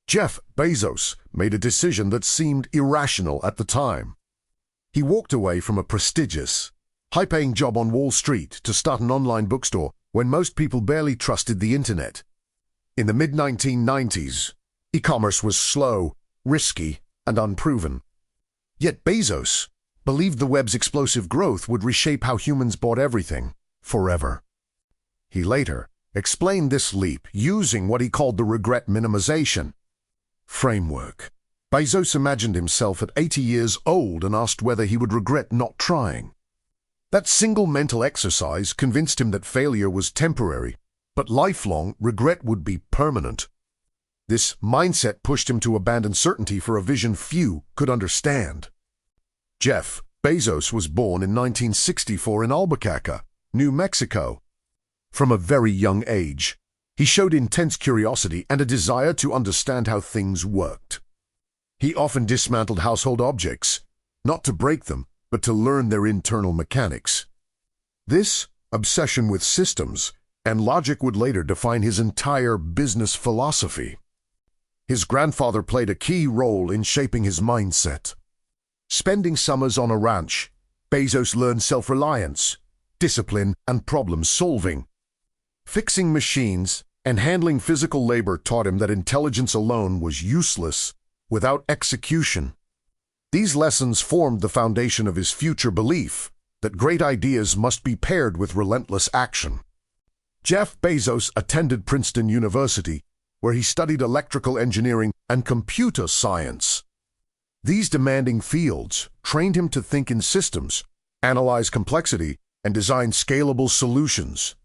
Jeff Bezos made a decision that seemed irrational at the time. He walked away from a prestigious, high-paying job on Wall Street to start an online bookstore when most people barely trusted the internet. In the mid-1990s, e-commerce was slow, risky, and unproven. Yet Bezos believed the web's explosive growth would reshape how humans bought everything, forever. He later explained this leap using what he called the regret minimization framework. Bezos imagined himself at 80 years old and asked whether he would regret not trying. That single mental exercise convinced him that failure was temporary, but lifelong regret would be permanent. This mindset pushed him to abandon certainty for a vision few could understand. Jeff Bezos was born in 1964 in Albuquerque, New Mexico. From a very young age, he showed intense curiosity and a desire to understand how things worked. He often dismantled household objects, not to break them, but to learn their internal mechanics. This obsession with systems and logic would later define his entire business philosophy. His grandfather played a key role in shaping his mindset. Spending summers on a ranch, Bezos learned self-reliance, discipline, and problem-solving. Fixing machines and handling physical labor taught him that intelligence alone was useless without execution. These lessons formed the foundation of his future belief that great ideas must be paired with relentless action. Jeff Bezos attended Princeton University, where he studied electrical engineering and computer science. These demanding fields trained him to think in systems, analyze complexity, and design scalable solutions.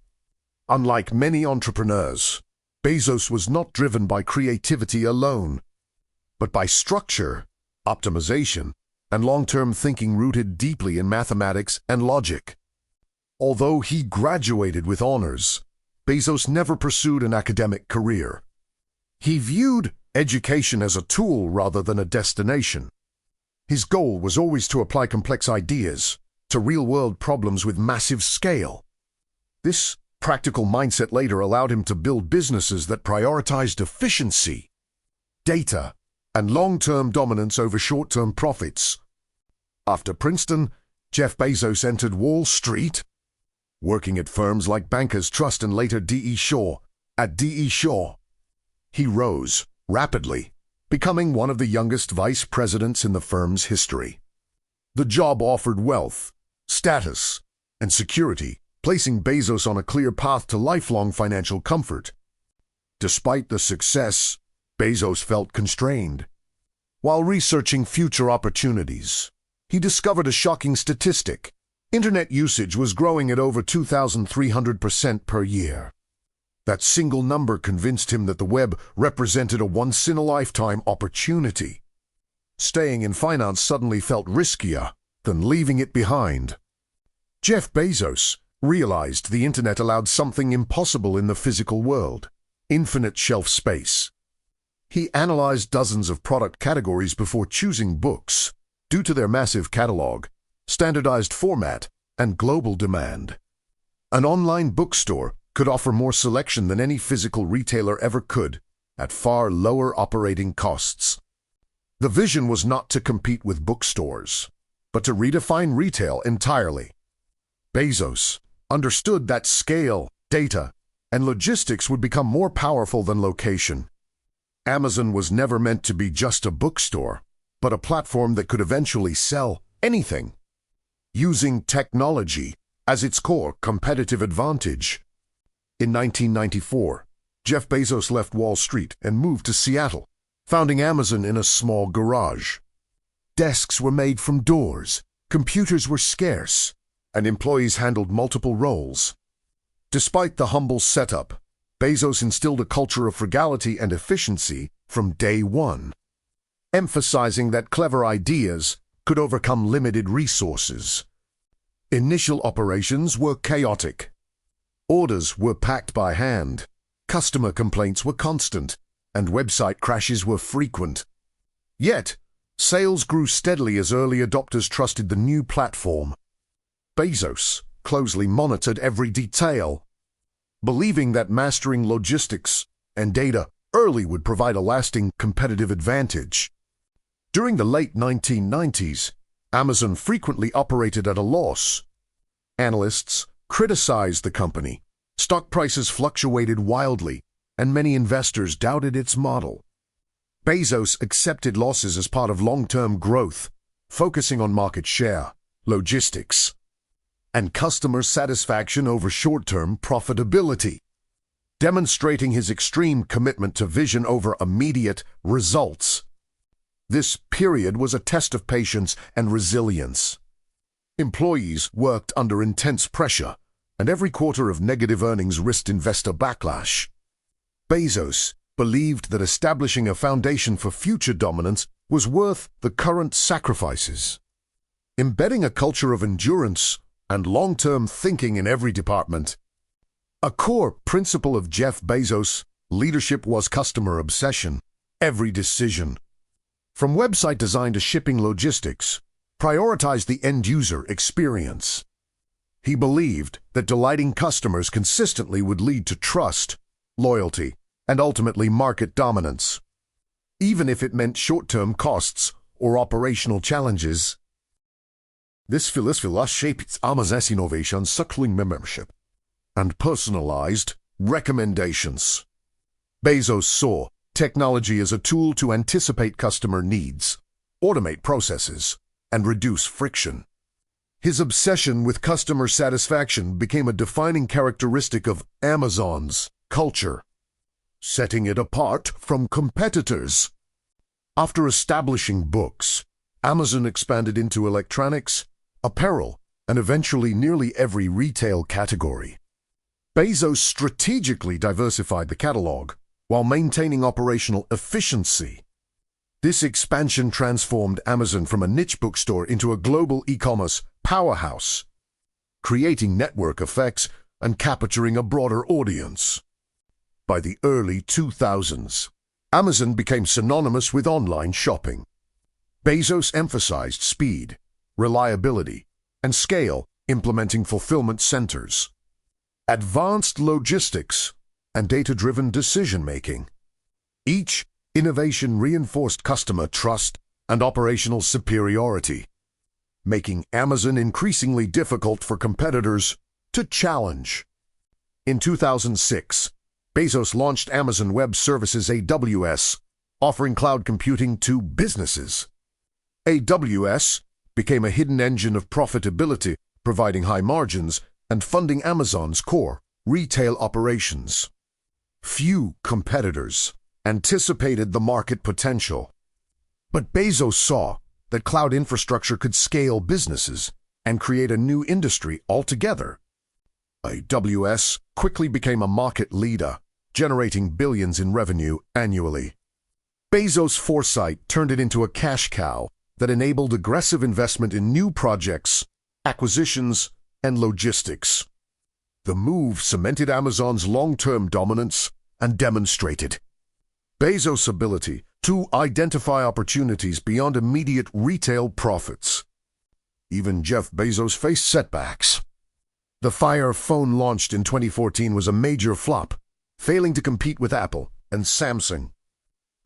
Unlike many entrepreneurs, Bezos was not driven by creativity alone, but by structure, optimization, and long-term thinking rooted deeply in mathematics and logic. Although he graduated with honors, Bezos never pursued an academic career. He viewed education as a tool rather than a destination. His goal was always to apply complex ideas to real-world problems with massive scale. This practical mindset later allowed him to build businesses that prioritized efficiency, data, and long-term dominance over short-term profits. After Princeton, Jeff Bezos entered Wall Street, working at firms like Bankers Trust and later D.E. Shaw. At D.E. Shaw, he rose rapidly, becoming one of the youngest vice presidents in the firm's history. The job offered wealth, status, and security, placing Bezos on a clear path to lifelong financial comfort. Despite the success, Bezos felt constrained. While researching future opportunities, he discovered a shocking statistic. Internet usage was growing at over 2,300% per year. That single number convinced him that the web represented a once-in-a-lifetime opportunity. Staying in finance suddenly felt riskier than leaving it behind. Jeff Bezos realized the internet allowed something impossible in the physical world: infinite shelf space. He analyzed dozens of product categories before choosing books, due to their massive catalog, standardized format, and global demand. An online bookstore could offer more selection than any physical retailer ever could, at far lower operating costs. The vision was not to compete with bookstores, but to redefine retail entirely. Bezos understood that scale, data, and logistics would become more powerful than location. Amazon was never meant to be just a bookstore, but a platform that could eventually sell anything, using technology as its core competitive advantage. In 1994, Jeff Bezos left Wall Street and moved to Seattle, founding Amazon in a small garage. Desks were made from doors, computers were scarce, and employees handled multiple roles. Despite the humble setup, Bezos instilled a culture of frugality and efficiency from day one, emphasizing that clever ideas could overcome limited resources. Initial operations were chaotic. Orders were packed by hand, customer complaints were constant, and website crashes were frequent. Yet, sales grew steadily as early adopters trusted the new platform. Bezos closely monitored every detail, believing that mastering logistics and data early would provide a lasting competitive advantage. During the late 1990s, Amazon frequently operated at a loss. Analysts criticized the company, stock prices fluctuated wildly, and many investors doubted its model. Bezos accepted losses as part of long-term growth, focusing on market share, logistics, and customer satisfaction over short-term profitability, demonstrating his extreme commitment to vision over immediate results. This period was a test of patience and resilience. Employees worked under intense pressure, and every quarter of negative earnings risked investor backlash. Bezos believed that establishing a foundation for future dominance was worth the current sacrifices. Embedding a culture of endurance and long-term thinking in every department. A core principle of Jeff Bezos' leadership was customer obsession. Every decision, from website design to shipping logistics, prioritized the end-user experience. He believed that delighting customers consistently would lead to trust, loyalty, and ultimately market dominance, even if it meant short-term costs or operational challenges. This philosophy shaped Amazon's innovation, suckling membership, and personalized recommendations. Bezos saw technology as a tool to anticipate customer needs, automate processes, and reduce friction. His obsession with customer satisfaction became a defining characteristic of Amazon's culture, setting it apart from competitors. After establishing books, Amazon expanded into electronics, apparel, and eventually nearly every retail category. Bezos strategically diversified the catalog while maintaining operational efficiency. This expansion transformed Amazon from a niche bookstore into a global e-commerce powerhouse, creating network effects and capturing a broader audience. By the early 2000s, Amazon became synonymous with online shopping. Bezos emphasized speed, reliability, and scale, implementing fulfillment centers, advanced logistics, and data-driven decision-making. Each innovation reinforced customer trust and operational superiority, making Amazon increasingly difficult for competitors to challenge. In 2006, Bezos launched Amazon Web Services AWS, offering cloud computing to businesses. AWS became a hidden engine of profitability, providing high margins and funding Amazon's core retail operations. Few competitors anticipated the market potential, but Bezos saw that cloud infrastructure could scale businesses and create a new industry altogether. AWS quickly became a market leader, generating billions in revenue annually. Bezos' foresight turned it into a cash cow that enabled aggressive investment in new projects, acquisitions, and logistics. The move cemented Amazon's long-term dominance and demonstrated Bezos' ability to identify opportunities beyond immediate retail profits. Even Jeff Bezos faced setbacks. The Fire phone launched in 2014 was a major flop, failing to compete with Apple and Samsung.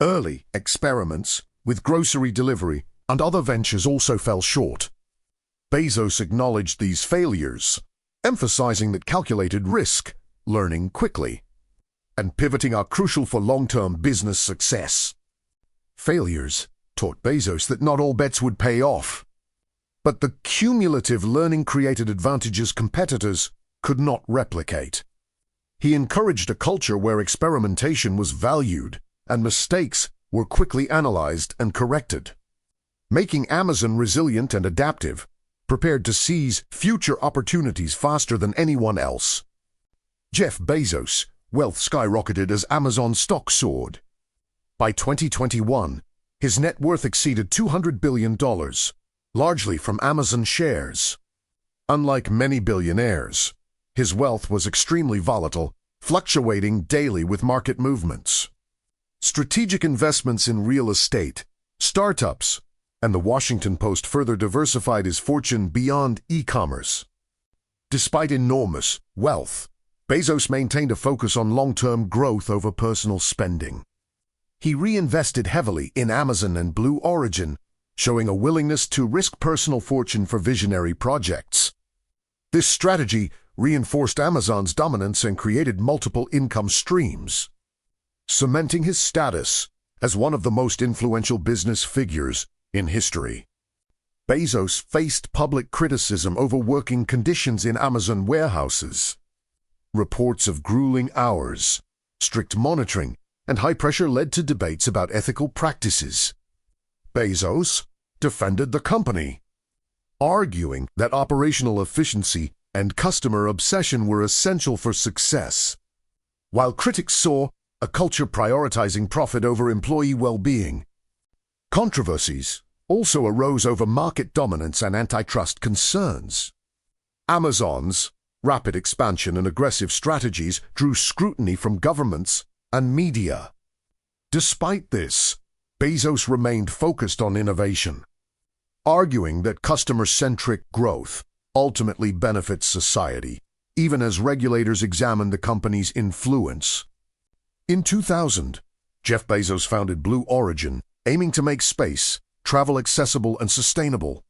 Early experiments with grocery delivery and other ventures also fell short. Bezos acknowledged these failures, emphasizing that calculated risk, learning quickly, and pivoting are crucial for long-term business success. Failures taught Bezos that not all bets would pay off, but the cumulative learning created advantages competitors could not replicate. He encouraged a culture where experimentation was valued and mistakes were quickly analyzed and corrected, making Amazon resilient and adaptive, prepared to seize future opportunities faster than anyone else. Jeff Bezos' wealth skyrocketed as Amazon's stock soared. By 2021, his net worth exceeded $200 billion, largely from Amazon shares. Unlike many billionaires, his wealth was extremely volatile, fluctuating daily with market movements. Strategic investments in real estate, startups, and the Washington Post further diversified his fortune beyond e-commerce. Despite enormous wealth, Bezos maintained a focus on long-term growth over personal spending. He reinvested heavily in Amazon and Blue Origin, showing a willingness to risk personal fortune for visionary projects. This strategy reinforced Amazon's dominance and created multiple income streams, cementing his status as one of the most influential business figures in history. Bezos faced public criticism over working conditions in Amazon warehouses. Reports of grueling hours, strict monitoring, and high pressure led to debates about ethical practices. Bezos defended the company, arguing that operational efficiency and customer obsession were essential for success, while critics saw a culture prioritizing profit over employee well-being. Controversies also arose over market dominance and antitrust concerns. Amazon's rapid expansion and aggressive strategies drew scrutiny from governments and media. Despite this, Bezos remained focused on innovation, arguing that customer-centric growth ultimately benefits society, even as regulators examined the company's influence. In 2000, Jeff Bezos founded Blue Origin, aiming to make space travel accessible and sustainable.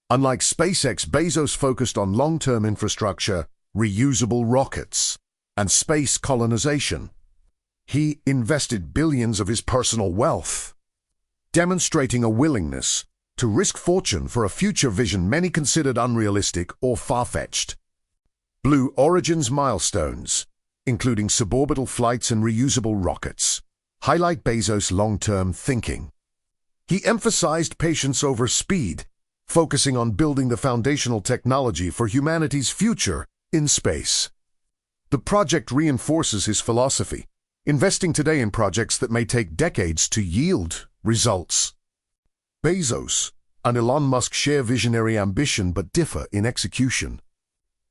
Unlike SpaceX, Bezos focused on long-term infrastructure, reusable rockets, and space colonization. He invested billions of his personal wealth, demonstrating a willingness to risk fortune for a future vision many considered unrealistic or far-fetched. Blue Origin's milestones, including suborbital flights and reusable rockets, highlight Bezos' long-term thinking. He emphasized patience over speed, focusing on building the foundational technology for humanity's future in space. The project reinforces his philosophy, investing today in projects that may take decades to yield results. Bezos and Elon Musk share visionary ambition but differ in execution.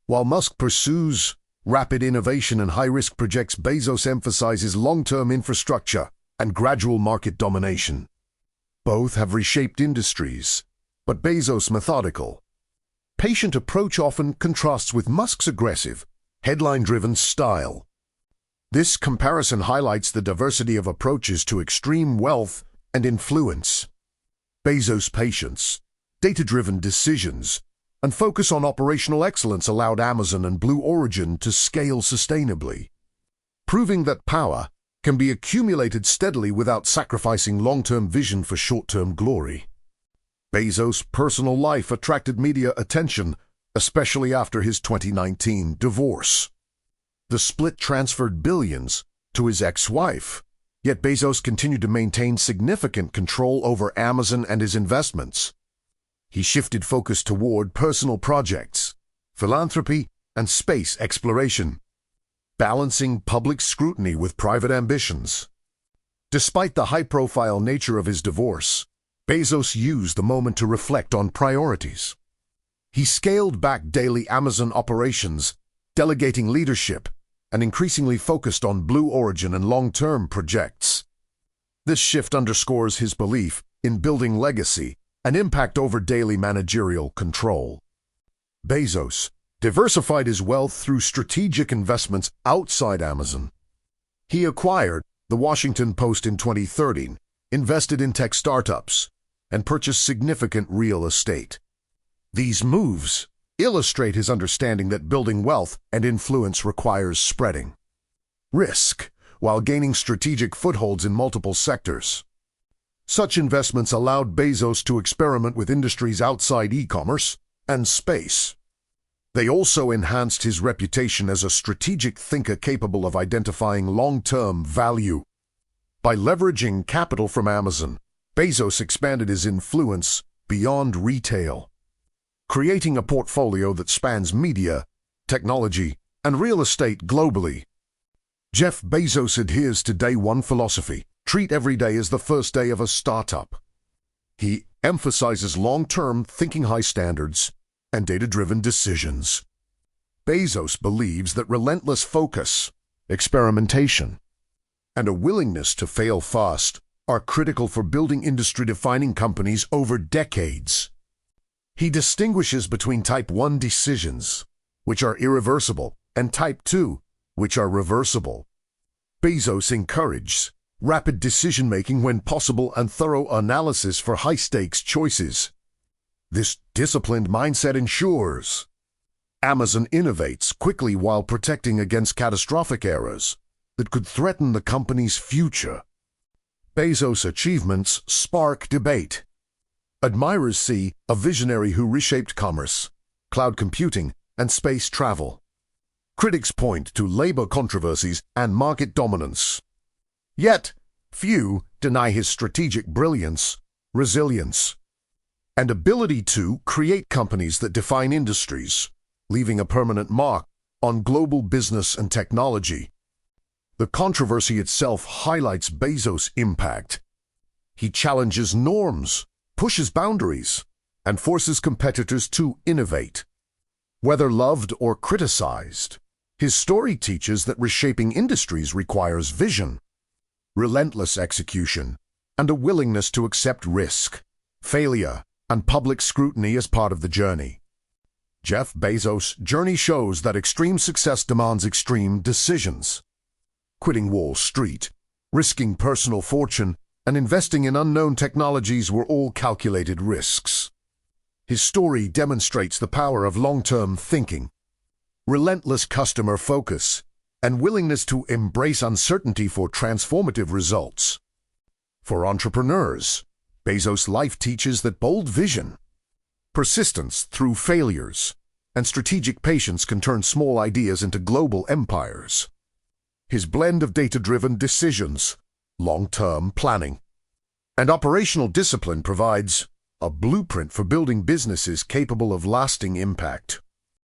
While Musk pursues rapid innovation and high-risk projects, Bezos emphasizes long-term infrastructure and gradual market domination. Both have reshaped industries, but Bezos' methodical, patient approach often contrasts with Musk's aggressive, headline-driven style. This comparison highlights the diversity of approaches to extreme wealth and influence. Bezos' patience, data-driven decisions, and focus on operational excellence allowed Amazon and Blue Origin to scale sustainably, proving that power can be accumulated steadily without sacrificing long-term vision for short-term glory. Bezos' personal life attracted media attention, especially after his 2019 divorce. The split transferred billions to his ex-wife, yet Bezos continued to maintain significant control over Amazon and his investments. He shifted focus toward personal projects, philanthropy, and space exploration, balancing public scrutiny with private ambitions. Despite the high-profile nature of his divorce, Bezos used the moment to reflect on priorities. He scaled back daily Amazon operations, delegating leadership, and increasingly focused on Blue Origin and long-term projects. This shift underscores his belief in building legacy and impact over daily managerial control. Bezos diversified his wealth through strategic investments outside Amazon. He acquired the Washington Post in 2013, invested in tech startups, and purchased significant real estate. These moves illustrate his understanding that building wealth and influence requires spreading risk while gaining strategic footholds in multiple sectors. Such investments allowed Bezos to experiment with industries outside e-commerce and space. They also enhanced his reputation as a strategic thinker capable of identifying long-term value. By leveraging capital from Amazon, Bezos expanded his influence beyond retail, creating a portfolio that spans media, technology, and real estate globally. Jeff Bezos adheres to Day One philosophy: treat every day as the first day of a startup. He emphasizes long-term thinking, high standards, and data-driven decisions. Bezos believes that relentless focus, experimentation, and a willingness to fail fast are critical for building industry-defining companies over decades. He distinguishes between Type 1 decisions, which are irreversible, and Type 2, which are reversible. Bezos encourages rapid decision-making when possible, and thorough analysis for high-stakes choices. This disciplined mindset ensures Amazon innovates quickly while protecting against catastrophic errors that could threaten the company's future. Bezos' achievements spark debate. Admirers see a visionary who reshaped commerce, cloud computing, and space travel. Critics point to labor controversies and market dominance. Yet, few deny his strategic brilliance, resilience, and ability to create companies that define industries, leaving a permanent mark on global business and technology. The controversy itself highlights Bezos' impact. He challenges norms, pushes boundaries, and forces competitors to innovate. Whether loved or criticized, his story teaches that reshaping industries requires vision, relentless execution, and a willingness to accept risk, failure, and public scrutiny as part of the journey. Jeff Bezos' journey shows that extreme success demands extreme decisions. Quitting Wall Street, risking personal fortune, and investing in unknown technologies were all calculated risks. His story demonstrates the power of long-term thinking, relentless customer focus, and willingness to embrace uncertainty for transformative results. For entrepreneurs, Bezos' life teaches that bold vision, persistence through failures, and strategic patience can turn small ideas into global empires. His blend of data-driven decisions, long-term planning, and operational discipline provides a blueprint for building businesses capable of lasting impact.